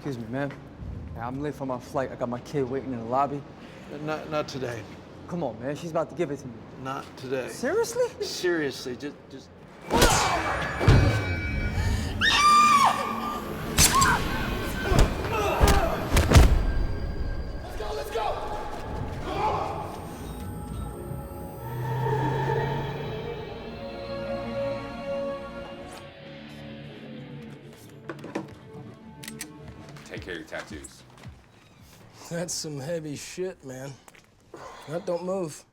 Excuse me, ma'am. Yeah, I'm late for my flight. I got my kid waiting in the lobby. Not today. Come on, man. She's about to give it to me. Not today. Seriously? Seriously, just. Let's go! Take care of your tattoos. That's some heavy shit, man. That don't move.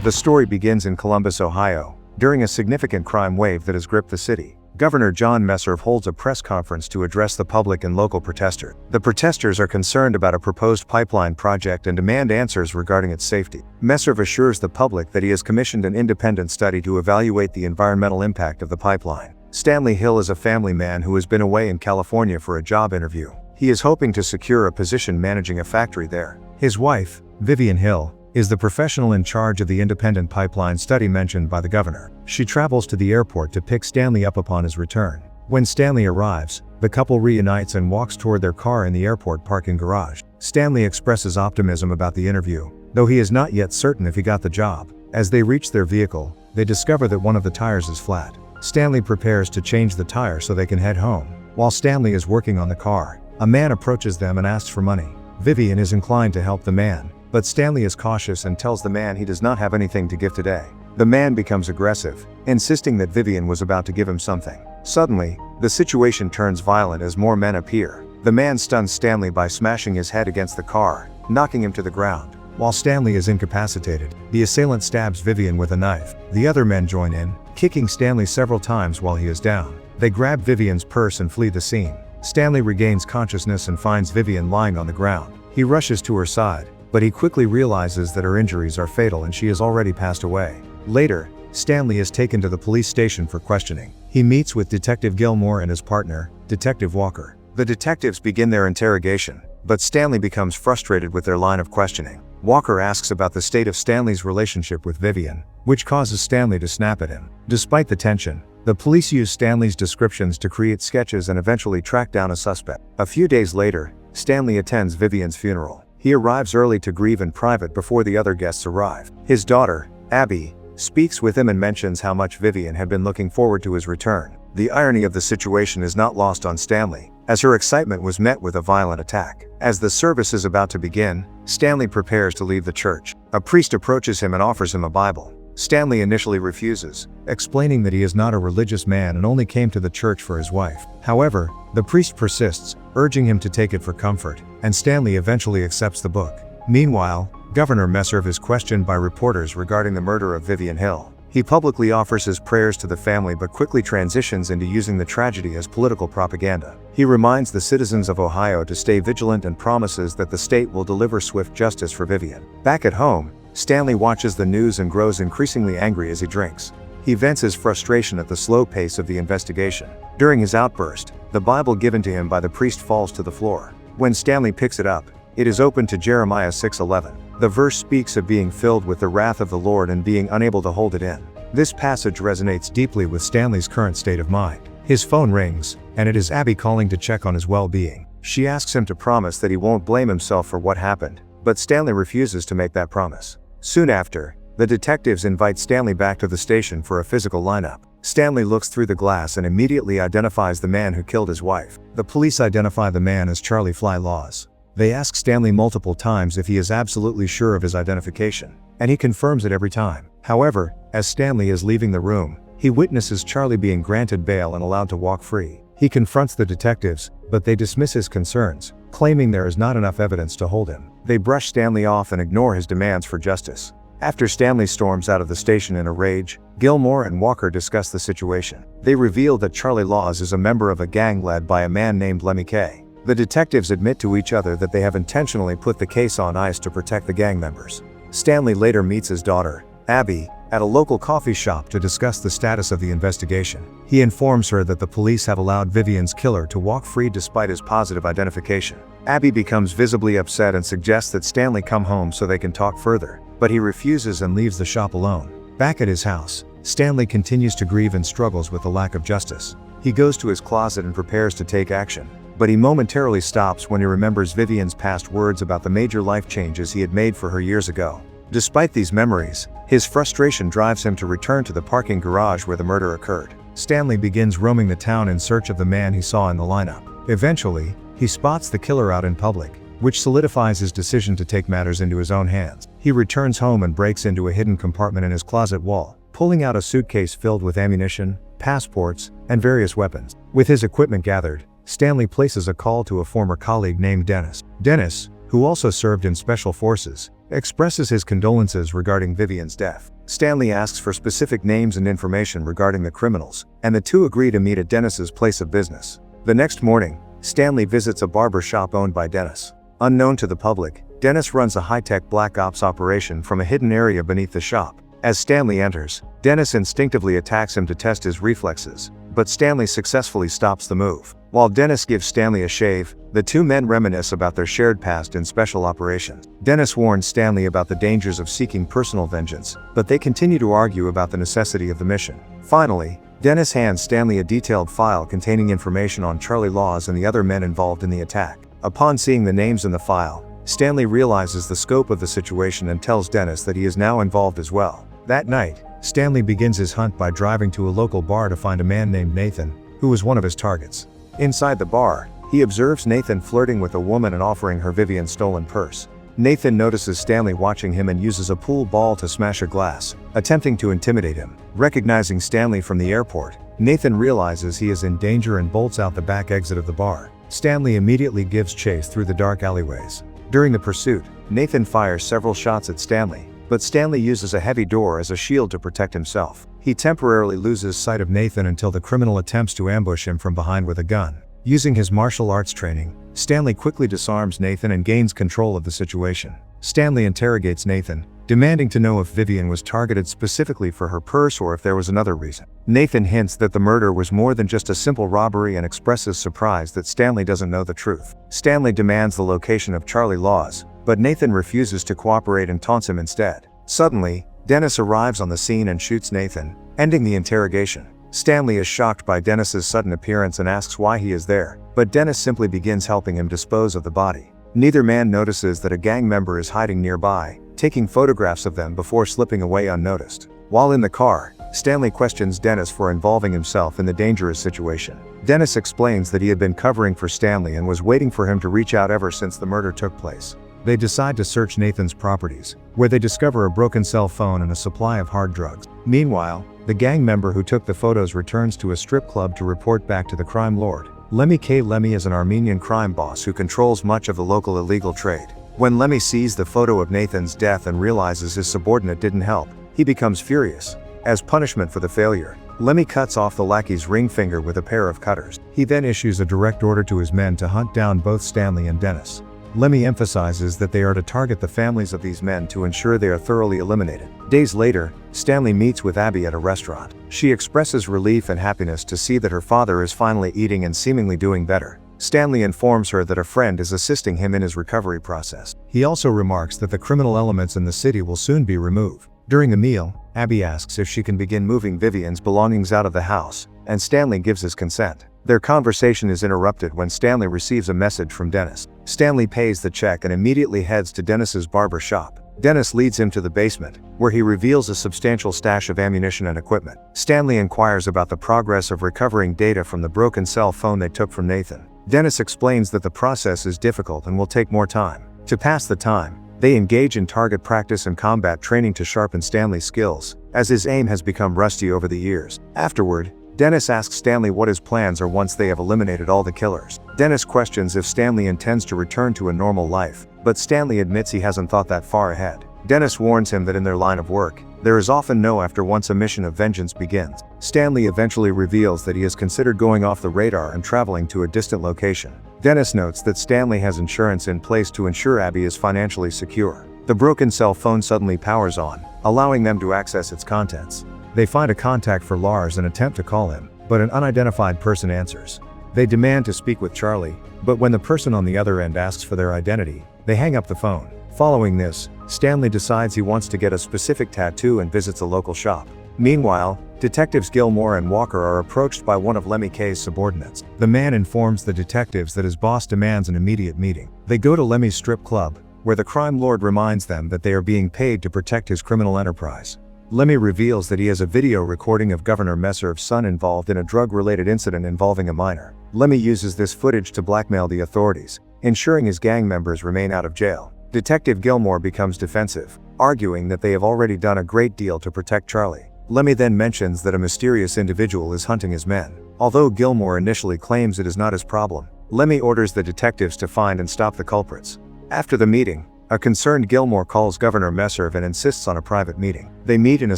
The story begins in Columbus, Ohio, during a significant crime wave that has gripped the city. Governor John Messer holds a press conference to address the public and local protesters. The protesters are concerned about a proposed pipeline project and demand answers regarding its safety. Messer assures the public that he has commissioned an independent study to evaluate the environmental impact of the pipeline. Stanley Hill is a family man who has been away in California for a job interview. He is hoping to secure a position managing a factory there. His wife, Vivien Hill, is the professional in charge of the independent pipeline study mentioned by the governor. She travels to the airport to pick Stanley up upon his return. When Stanley arrives, the couple reunites and walks toward their car in the airport parking garage. Stanley expresses optimism about the interview, though he is not yet certain if he got the job. As they reach their vehicle, they discover that one of the tires is flat. Stanley prepares to change the tire so they can head home. While Stanley is working on the car, a man approaches them and asks for money. Vivien is inclined to help the man, but Stanley is cautious and tells the man he does not have anything to give today. The man becomes aggressive, insisting that Vivien was about to give him something. Suddenly, the situation turns violent as more men appear. The man stuns Stanley by smashing his head against the car, knocking him to the ground. While Stanley is incapacitated, the assailant stabs Vivien with a knife. The other men join in, kicking Stanley several times while he is down. They grab Vivien's purse and flee the scene. Stanley regains consciousness and finds Vivien lying on the ground. He rushes to her side, but he quickly realizes that her injuries are fatal and she has already passed away. Later, Stanley is taken to the police station for questioning. He meets with Detective Gilmore and his partner, Detective Walker. The detectives begin their interrogation, but Stanley becomes frustrated with their line of questioning. Walker asks about the state of Stanley's relationship with Vivien, which causes Stanley to snap at him. Despite the tension, the police use Stanley's descriptions to create sketches and eventually track down a suspect. A few days later, Stanley attends Vivien's funeral. He arrives early to grieve in private before the other guests arrive. His daughter, Abby, speaks with him and mentions how much Vivien had been looking forward to his return. The irony of the situation is not lost on Stanley, as her excitement was met with a violent attack. As the service is about to begin, Stanley prepares to leave the church. A priest approaches him and offers him a Bible. Stanley initially refuses, explaining that he is not a religious man and only came to the church for his wife. However, the priest persists, urging him to take it for comfort, and Stanley eventually accepts the book. Meanwhile, Governor Messer is questioned by reporters regarding the murder of Vivien Hill. He publicly offers his prayers to the family but quickly transitions into using the tragedy as political propaganda. He reminds the citizens of Ohio to stay vigilant and promises that the state will deliver swift justice for Vivien. Back at home, Stanley watches the news and grows increasingly angry as he drinks. He vents his frustration at the slow pace of the investigation. During his outburst, the Bible given to him by the priest falls to the floor. When Stanley picks it up, it is open to Jeremiah 6:11. The verse speaks of being filled with the wrath of the Lord and being unable to hold it in. This passage resonates deeply with Stanley's current state of mind. His phone rings, and it is Abby calling to check on his well-being. She asks him to promise that he won't blame himself for what happened, but Stanley refuses to make that promise. Soon after, the detectives invite Stanley back to the station for a physical lineup. Stanley looks through the glass and immediately identifies the man who killed his wife. The police identify the man as Charlie Fly Laws. They ask Stanley multiple times if he is absolutely sure of his identification, and he confirms it every time. However, as Stanley is leaving the room, he witnesses Charlie being granted bail and allowed to walk free. He confronts the detectives, but they dismiss his concerns, claiming there is not enough evidence to hold him. They brush Stanley off and ignore his demands for justice. After Stanley storms out of the station in a rage, Gilmore and Walker discuss the situation. They reveal that Charlie Laws is a member of a gang led by a man named Lemmy K. The detectives admit to each other that they have intentionally put the case on ice to protect the gang members. Stanley later meets his daughter, Abby, at a local coffee shop to discuss the status of the investigation. He informs her that the police have allowed Vivien's killer to walk free despite his positive identification. Abby becomes visibly upset and suggests that Stanley come home so they can talk further, but he refuses and leaves the shop alone. Back at his house, Stanley continues to grieve and struggles with the lack of justice. He goes to his closet and prepares to take action, but he momentarily stops when he remembers Vivien's past words about the major life changes he had made for her years ago. Despite these memories, his frustration drives him to return to the parking garage where the murder occurred. Stanley begins roaming the town in search of the man he saw in the lineup. Eventually, he spots the killer out in public, which solidifies his decision to take matters into his own hands. He returns home and breaks into a hidden compartment in his closet wall, pulling out a suitcase filled with ammunition, passports, and various weapons. With his equipment gathered, Stanley places a call to a former colleague named Dennis. Dennis, who also served in special forces, expresses his condolences regarding Vivien's death. Stanley asks for specific names and information regarding the criminals, and the two agree to meet at Dennis's place of business. The next morning, Stanley visits a barber shop owned by Dennis. Unknown to the public, Dennis runs a high-tech black ops operation from a hidden area beneath the shop. As Stanley enters, Dennis instinctively attacks him to test his reflexes, but Stanley successfully stops the move. While Dennis gives Stanley a shave, the two men reminisce about their shared past in special operations. Dennis warns Stanley about the dangers of seeking personal vengeance, but they continue to argue about the necessity of the mission. Finally, Dennis hands Stanley a detailed file containing information on Charlie Laws and the other men involved in the attack. Upon seeing the names in the file, Stanley realizes the scope of the situation and tells Dennis that he is now involved as well. That night, Stanley begins his hunt by driving to a local bar to find a man named Nathan, who was one of his targets. Inside the bar, he observes Nathan flirting with a woman and offering her Vivien's stolen purse. Nathan notices Stanley watching him and uses a pool ball to smash a glass, attempting to intimidate him. Recognizing Stanley from the airport, Nathan realizes he is in danger and bolts out the back exit of the bar. Stanley immediately gives chase through the dark alleyways. During the pursuit, Nathan fires several shots at Stanley, but Stanley uses a heavy door as a shield to protect himself. He temporarily loses sight of Nathan until the criminal attempts to ambush him from behind with a gun. Using his martial arts training, Stanley quickly disarms Nathan and gains control of the situation. Stanley interrogates Nathan, demanding to know if Vivien was targeted specifically for her purse or if there was another reason. Nathan hints that the murder was more than just a simple robbery and expresses surprise that Stanley doesn't know the truth. Stanley demands the location of Charlie Laws, but Nathan refuses to cooperate and taunts him instead. Suddenly, Dennis arrives on the scene and shoots Nathan, ending the interrogation. Stanley is shocked by Dennis's sudden appearance and asks why he is there, but Dennis simply begins helping him dispose of the body. Neither man notices that a gang member is hiding nearby, taking photographs of them before slipping away unnoticed. While in the car, Stanley questions Dennis for involving himself in the dangerous situation. Dennis explains that he had been covering for Stanley and was waiting for him to reach out ever since the murder took place. They decide to search Nathan's properties, where they discover a broken cell phone and a supply of hard drugs. Meanwhile, the gang member who took the photos returns to a strip club to report back to the crime lord. Lemmy K. Lemmy is an Armenian crime boss who controls much of the local illegal trade. When Lemmy sees the photo of Nathan's death and realizes his subordinate didn't help, he becomes furious. As punishment for the failure, Lemmy cuts off the lackey's ring finger with a pair of cutters. He then issues a direct order to his men to hunt down both Stanley and Dennis. Lemmy emphasizes that they are to target the families of these men to ensure they are thoroughly eliminated. Days later, Stanley meets with Abby at a restaurant. She expresses relief and happiness to see that her father is finally eating and seemingly doing better. Stanley informs her that a friend is assisting him in his recovery process. He also remarks that the criminal elements in the city will soon be removed. During the meal, Abby asks if she can begin moving Vivien's belongings out of the house, and Stanley gives his consent. Their conversation is interrupted when Stanley receives a message from Dennis. Stanley pays the check and immediately heads to Dennis's barber shop. Dennis leads him to the basement, where he reveals a substantial stash of ammunition and equipment. Stanley inquires about the progress of recovering data from the broken cell phone they took from Nathan. Dennis explains that the process is difficult and will take more time. To pass the time, they engage in target practice and combat training to sharpen Stanley's skills, as his aim has become rusty over the years. Afterward, Dennis asks Stanley what his plans are once they have eliminated all the killers. Dennis questions if Stanley intends to return to a normal life, but Stanley admits he hasn't thought that far ahead. Dennis warns him that in their line of work, there is often no after once a mission of vengeance begins. Stanley eventually reveals that he has considered going off the radar and traveling to a distant location. Dennis notes that Stanley has insurance in place to ensure Abby is financially secure. The broken cell phone suddenly powers on, allowing them to access its contents. They find a contact for Lars and attempt to call him, but an unidentified person answers. They demand to speak with Charlie, but when the person on the other end asks for their identity, they hang up the phone. Following this, Stanley decides he wants to get a specific tattoo and visits a local shop. Meanwhile, detectives Gilmore and Walker are approached by one of Lemmy K's subordinates. The man informs the detectives that his boss demands an immediate meeting. They go to Lemmy's strip club, where the crime lord reminds them that they are being paid to protect his criminal enterprise. Lemmy reveals that he has a video recording of Governor Messerv's son involved in a drug-related incident involving a minor. Lemmy uses this footage to blackmail the authorities, ensuring his gang members remain out of jail. Detective Gilmore becomes defensive, arguing that they have already done a great deal to protect Charlie. Lemmy then mentions that a mysterious individual is hunting his men. Although Gilmore initially claims it is not his problem, Lemmy orders the detectives to find and stop the culprits. After the meeting, a concerned Gilmore calls Governor Messerv and insists on a private meeting. They meet in a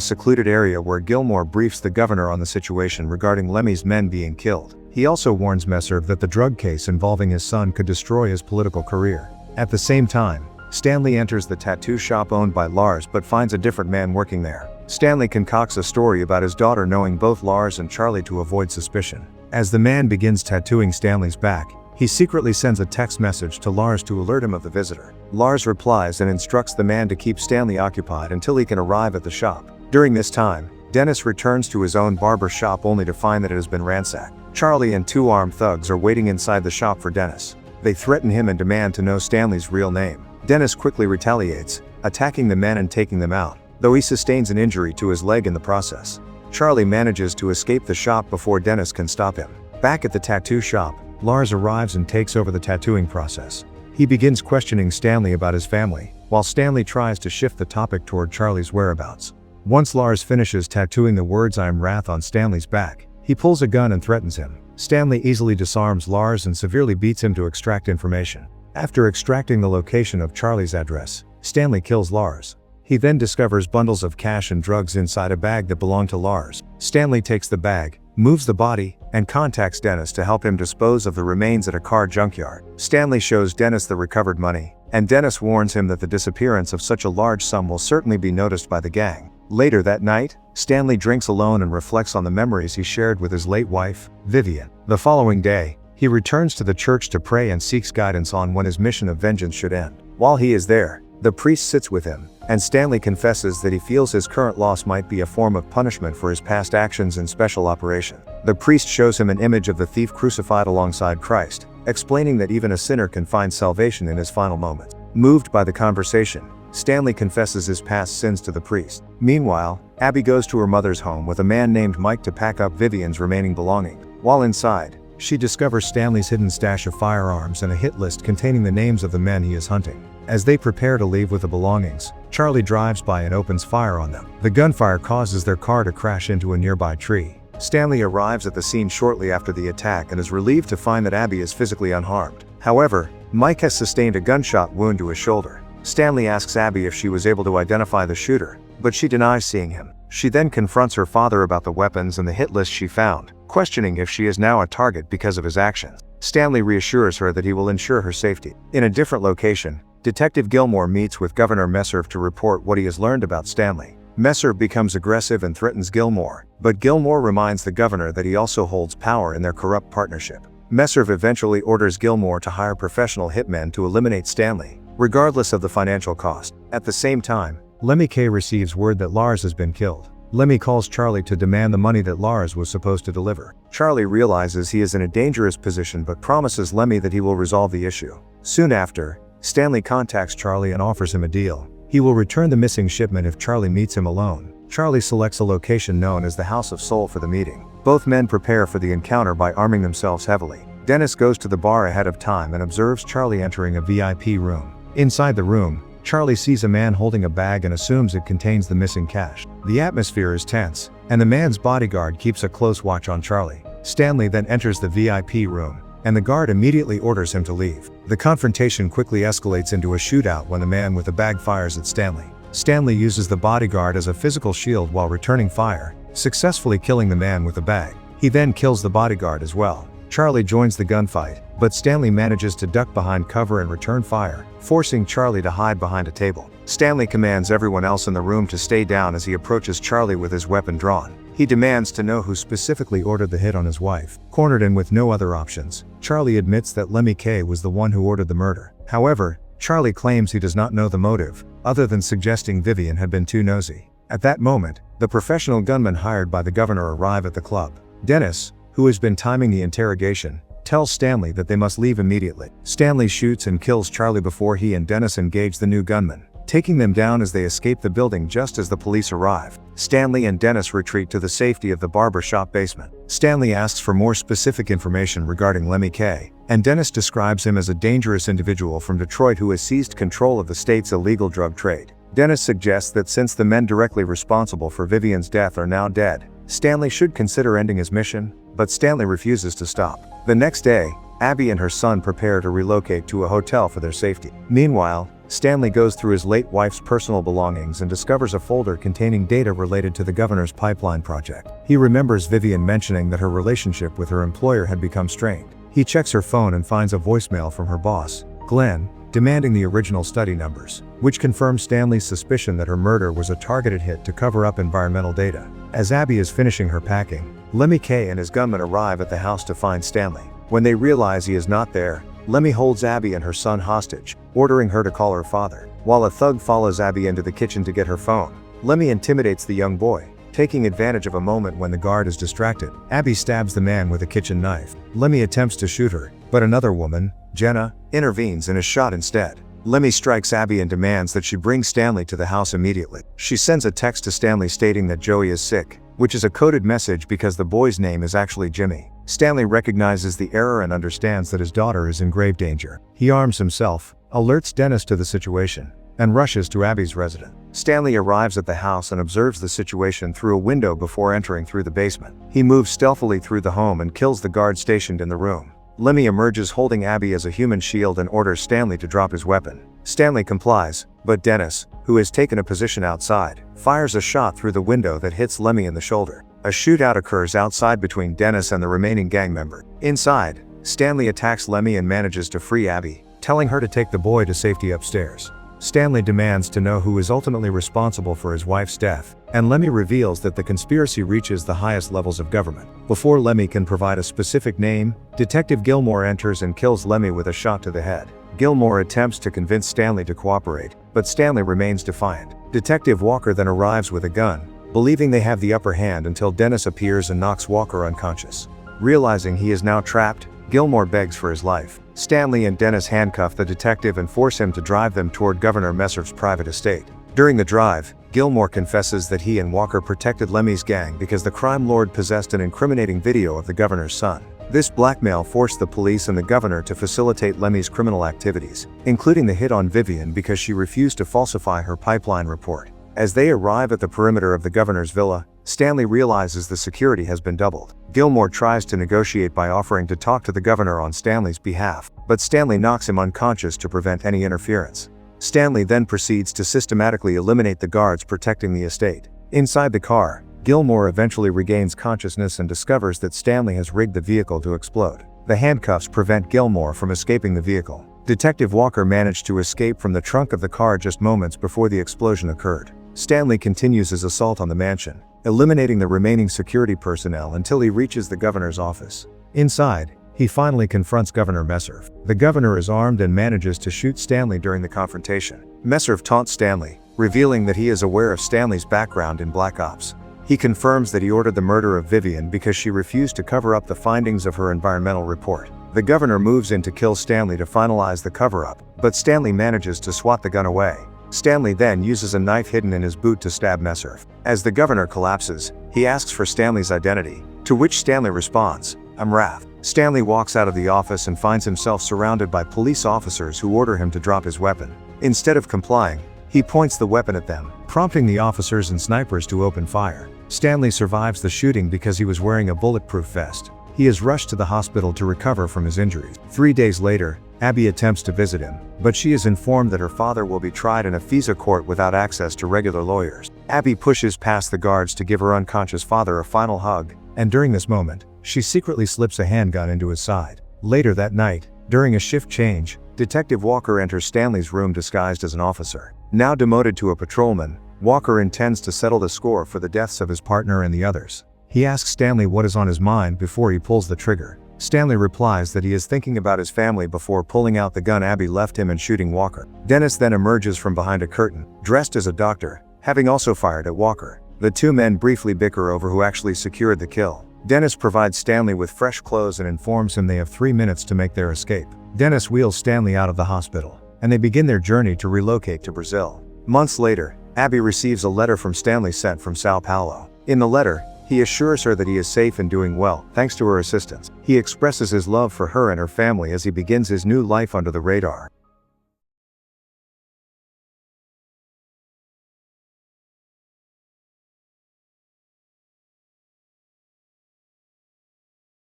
secluded area where Gilmore briefs the governor on the situation regarding Lemmy's men being killed. He also warns Messerv that the drug case involving his son could destroy his political career. At the same time, Stanley enters the tattoo shop owned by Lars but finds a different man working there. Stanley concocts a story about his daughter knowing both Lars and Charlie to avoid suspicion. As the man begins tattooing Stanley's back, he secretly sends a text message to Lars to alert him of the visitor. Lars replies and instructs the man to keep Stanley occupied until he can arrive at the shop. During this time, Dennis returns to his own barber shop only to find that it has been ransacked. Charlie and two armed thugs are waiting inside the shop for Dennis. They threaten him and demand to know Stanley's real name. Dennis quickly retaliates, attacking the men and taking them out, though he sustains an injury to his leg in the process. Charlie manages to escape the shop before Dennis can stop him. Back at the tattoo shop, Lars arrives and takes over the tattooing process. He begins questioning Stanley about his family, while Stanley tries to shift the topic toward Charlie's whereabouts. Once Lars finishes tattooing the words "I am Wrath" on Stanley's back, he pulls a gun and threatens him. Stanley easily disarms Lars and severely beats him to extract information. After extracting the location of Charlie's address, Stanley kills Lars. He then discovers bundles of cash and drugs inside a bag that belong to Lars. Stanley takes the bag, moves the body, and contacts Dennis to help him dispose of the remains at a car junkyard. Stanley shows Dennis the recovered money, and Dennis warns him that the disappearance of such a large sum will certainly be noticed by the gang. Later that night, Stanley drinks alone and reflects on the memories he shared with his late wife, Vivien. The following day, he returns to the church to pray and seeks guidance on when his mission of vengeance should end. While he is there, the priest sits with him, and Stanley confesses that he feels his current loss might be a form of punishment for his past actions in special operation. The priest shows him an image of the thief crucified alongside Christ, explaining that even a sinner can find salvation in his final moments. Moved by the conversation, Stanley confesses his past sins to the priest. Meanwhile, Abby goes to her mother's home with a man named Mike to pack up Vivien's remaining belongings. While inside, she discovers Stanley's hidden stash of firearms and a hit list containing the names of the men he is hunting. As they prepare to leave with the belongings, Charlie drives by and opens fire on them. The gunfire causes their car to crash into a nearby tree. Stanley arrives at the scene shortly after the attack and is relieved to find that Abby is physically unharmed. However, Mike has sustained a gunshot wound to his shoulder. Stanley asks Abby if she was able to identify the shooter, but she denies seeing him. She then confronts her father about the weapons and the hit list she found, questioning if she is now a target because of his actions. Stanley reassures her that he will ensure her safety. In a different location, Detective Gilmore meets with Governor Messerv to report what he has learned about Stanley. Messerv becomes aggressive and threatens Gilmore, but Gilmore reminds the governor that he also holds power in their corrupt partnership. Messerv eventually orders Gilmore to hire professional hitmen to eliminate Stanley, regardless of the financial cost. At the same time, Lemmy K receives word that Lars has been killed. Lemmy calls Charlie to demand the money that Lars was supposed to deliver. Charlie realizes he is in a dangerous position but promises Lemmy that he will resolve the issue. Soon after, Stanley contacts Charlie and offers him a deal. He will return the missing shipment if Charlie meets him alone. Charlie selects a location known as the House of Soul for the meeting. Both men prepare for the encounter by arming themselves heavily. Dennis goes to the bar ahead of time and observes Charlie entering a VIP room. Inside the room, Charlie sees a man holding a bag and assumes it contains the missing cash. The atmosphere is tense, and the man's bodyguard keeps a close watch on Charlie. Stanley then enters the VIP room, and the guard immediately orders him to leave. The confrontation quickly escalates into a shootout when the man with the bag fires at Stanley. Stanley uses the bodyguard as a physical shield while returning fire, successfully killing the man with the bag. He then kills the bodyguard as well. Charlie joins the gunfight, but Stanley manages to duck behind cover and return fire, forcing Charlie to hide behind a table. Stanley commands everyone else in the room to stay down as he approaches Charlie with his weapon drawn. He demands to know who specifically ordered the hit on his wife. Cornered and with no other options, Charlie admits that Lemmy K was the one who ordered the murder. However, Charlie claims he does not know the motive, other than suggesting Vivien had been too nosy. At that moment, the professional gunmen hired by the governor arrive at the club. Dennis, who has been timing the interrogation, tells Stanley that they must leave immediately. Stanley shoots and kills Charlie before he and Dennis engage the new gunmen, taking them down as they escape the building just as the police arrive. Stanley and Dennis retreat to the safety of the barber shop basement. Stanley asks for more specific information regarding Lemmy K, and Dennis describes him as a dangerous individual from Detroit who has seized control of the state's illegal drug trade. Dennis suggests that since the men directly responsible for Vivien's death are now dead, Stanley should consider ending his mission, but Stanley refuses to stop. The next day, Abby and her son prepare to relocate to a hotel for their safety. Meanwhile, Stanley goes through his late wife's personal belongings and discovers a folder containing data related to the governor's pipeline project. He remembers Vivien mentioning that her relationship with her employer had become strained. He checks her phone and finds a voicemail from her boss, Glenn, demanding the original study numbers, which confirms Stanley's suspicion that her murder was a targeted hit to cover up environmental data. As Abby is finishing her packing, Lemmy K and his gunmen arrive at the house to find Stanley. When they realize he is not there, Lemmy holds Abby and her son hostage, ordering her to call her father. While a thug follows Abby into the kitchen to get her phone, Lemmy intimidates the young boy, taking advantage of a moment when the guard is distracted. Abby stabs the man with a kitchen knife. Lemmy attempts to shoot her, but another woman, Jenna, intervenes and is shot instead. Lemmy strikes Abby and demands that she bring Stanley to the house immediately. She sends a text to Stanley stating that Joey is sick, which is a coded message because the boy's name is actually Jimmy. Stanley recognizes the error and understands that his daughter is in grave danger. He arms himself, alerts Dennis to the situation, and rushes to Abby's residence. Stanley arrives at the house and observes the situation through a window before entering through the basement. He moves stealthily through the home and kills the guard stationed in the room. Lemmy emerges holding Abby as a human shield and orders Stanley to drop his weapon. Stanley complies, but Dennis, who has taken a position outside, fires a shot through the window that hits Lemmy in the shoulder. A shootout occurs outside between Dennis and the remaining gang member. Inside, Stanley attacks Lemmy and manages to free Abby, telling her to take the boy to safety upstairs. Stanley demands to know who is ultimately responsible for his wife's death, and Lemmy reveals that the conspiracy reaches the highest levels of government. Before Lemmy can provide a specific name, Detective Gilmore enters and kills Lemmy with a shot to the head. Gilmore attempts to convince Stanley to cooperate, but Stanley remains defiant. Detective Walker then arrives with a gun, believing they have the upper hand until Dennis appears and knocks Walker unconscious. Realizing he is now trapped, Gilmore begs for his life. Stanley and Dennis handcuff the detective and force him to drive them toward Governor Messer's private estate. During the drive, Gilmore confesses that he and Walker protected Lemmy's gang because the crime lord possessed an incriminating video of the governor's son. This blackmail forced the police and the governor to facilitate Lemmy's criminal activities, including the hit on Vivien because she refused to falsify her pipeline report. As they arrive at the perimeter of the governor's villa, Stanley realizes the security has been doubled. Gilmore tries to negotiate by offering to talk to the governor on Stanley's behalf, but Stanley knocks him unconscious to prevent any interference. Stanley then proceeds to systematically eliminate the guards protecting the estate. Inside the car, Gilmore eventually regains consciousness and discovers that Stanley has rigged the vehicle to explode. The handcuffs prevent Gilmore from escaping the vehicle. Detective Walker managed to escape from the trunk of the car just moments before the explosion occurred. Stanley continues his assault on the mansion, eliminating the remaining security personnel until he reaches the governor's office. Inside, he finally confronts Governor Messer. The governor is armed and manages to shoot Stanley during the confrontation. Messer taunts Stanley, revealing that he is aware of Stanley's background in Black Ops. He confirms that he ordered the murder of Vivien because she refused to cover up the findings of her environmental report. The governor moves in to kill Stanley to finalize the cover-up, but Stanley manages to swat the gun away. Stanley then uses a knife hidden in his boot to stab Messer. As the governor collapses, he asks for Stanley's identity, to which Stanley responds, "I'm Wrath." Stanley walks out of the office and finds himself surrounded by police officers who order him to drop his weapon. Instead of complying, he points the weapon at them, prompting the officers and snipers to open fire. Stanley survives the shooting because he was wearing a bulletproof vest. He is rushed to the hospital to recover from his injuries. 3 days later, Abby attempts to visit him, but she is informed that her father will be tried in a FISA court without access to regular lawyers. Abby pushes past the guards to give her unconscious father a final hug, and during this moment, She secretly slips a handgun into his side. Later that night, during a shift change, Detective Walker enters Stanley's room disguised as an officer. Now demoted to a patrolman, Walker intends to settle the score for the deaths of his partner and the others. He asks Stanley what is on his mind before he pulls the trigger. Stanley replies that he is thinking about his family before pulling out the gun Abby left him and shooting Walker. Dennis then emerges from behind a curtain, dressed as a doctor, having also fired at Walker. The two men briefly bicker over who actually secured the kill. Dennis provides Stanley with fresh clothes and informs him they have 3 minutes to make their escape. Dennis wheels Stanley out of the hospital, and they begin their journey to relocate to Brazil. Months later, Abby receives a letter from Stanley sent from Sao Paulo. In the letter, he assures her that he is safe and doing well, thanks to her assistance. He expresses his love for her and her family as he begins his new life under the radar.